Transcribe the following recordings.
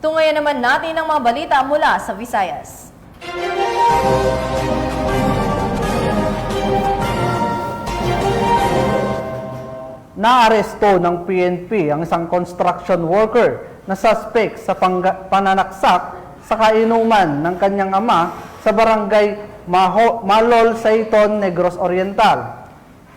Tungayan naman natin ang mga balita mula sa Visayas. Naaresto ng PNP ang isang construction worker na suspect sa pananaksak sa kainuman ng kanyang ama sa barangay Malol, Saiton, Negros Oriental.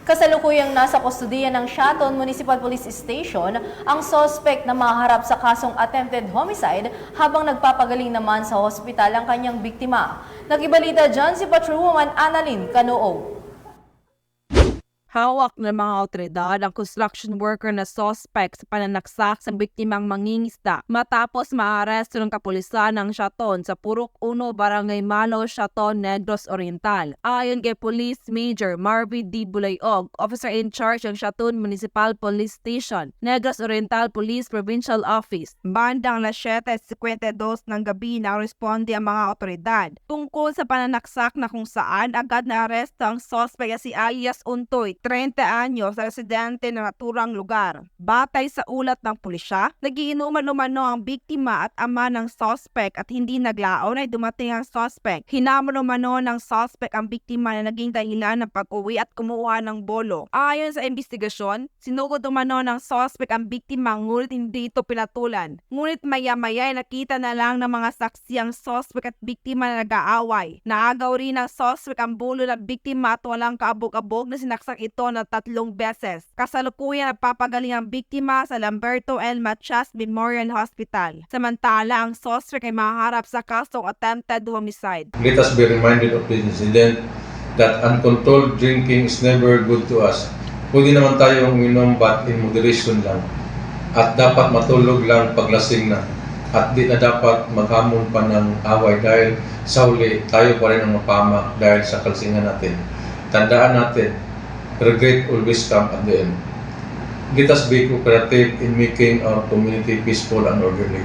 Kasalukuyang nasa kustudiya ng Shaton Municipal Police Station ang suspect na maharap sa kasong attempted homicide habang nagpapagaling naman sa hospital ang kanyang biktima. Nagibalita dyan si Patrolwoman Annalyn Canoo. Hawak ng mga otoridad ang construction worker na suspect sa pananaksak sa biktimang mangingisda matapos maaresto ng kapulisan ng Shaton sa Purok 1, Barangay Malo, Shaton, Negros Oriental. Ayon kay Police Major Marvin D. Bulayog, officer in charge ng Shaton Municipal Police Station, Negros Oriental Police Provincial Office. Bandang alas 7:52 ng gabi na responde ang mga otoridad tungkol sa pananaksak na kung saan agad na aresto ang suspect na si alias Untoy, 30 anyos, sa residente na naturang lugar. Batay sa ulat ng pulisya, nagiinuman umano ang biktima at ama ng suspect at hindi naglaon ay dumating ang suspect. Hinamon umano ng suspect ang biktima na naging dahilan ng pag-uwi at kumuha ng bolo. Ayon sa investigasyon, sinugod umano ng suspect ang biktima ngunit hindi ito pinatulan. Ngunit maya-maya ay nakita na lang ng mga saksi ang suspect at biktima na nag-aaway. Naagaw rin ng suspect ang bolo ng biktima at walang kaabog-abog na sinaksak ito na 3 beses. Kasalukuyan napapagaling ang biktima sa Lamberto L. Matias Memorial Hospital. Samantala, ang suspect ay maharap sa kasong attempted homicide. Let us be reminded of this incident that uncontrolled drinking is never good to us. Pwede naman tayong uminom but in moderation lang. At dapat matulog lang paglasing na. At di na dapat maghamon pa ng away dahil sa huli tayo pa rin ang mapahamak dahil sa kalsingan natin. Tandaan natin, regret always come at the end. Let us be cooperative in making our community peaceful and orderly.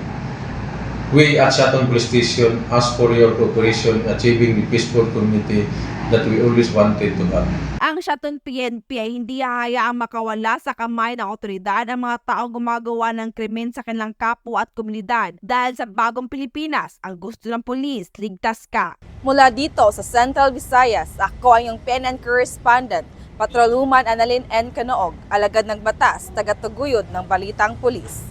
We at Shaton Police Station ask for your cooperation in achieving the peaceful community that we always wanted to have. Ang Shaton PNP ay hindi hahayaang makawala sa kamay ng otoridad ang mga taong gumagawa ng krimen sa kanilang kapwa at komunidad dahil sa bagong Pilipinas, ang gusto ng pulis, ligtas ka. Mula dito sa Central Visayas, ako ang iyong PNN correspondent, Patrolwoman Annalyn N. Canoog, alagad ng batas, tagatuguyod ng Balitang Pulis.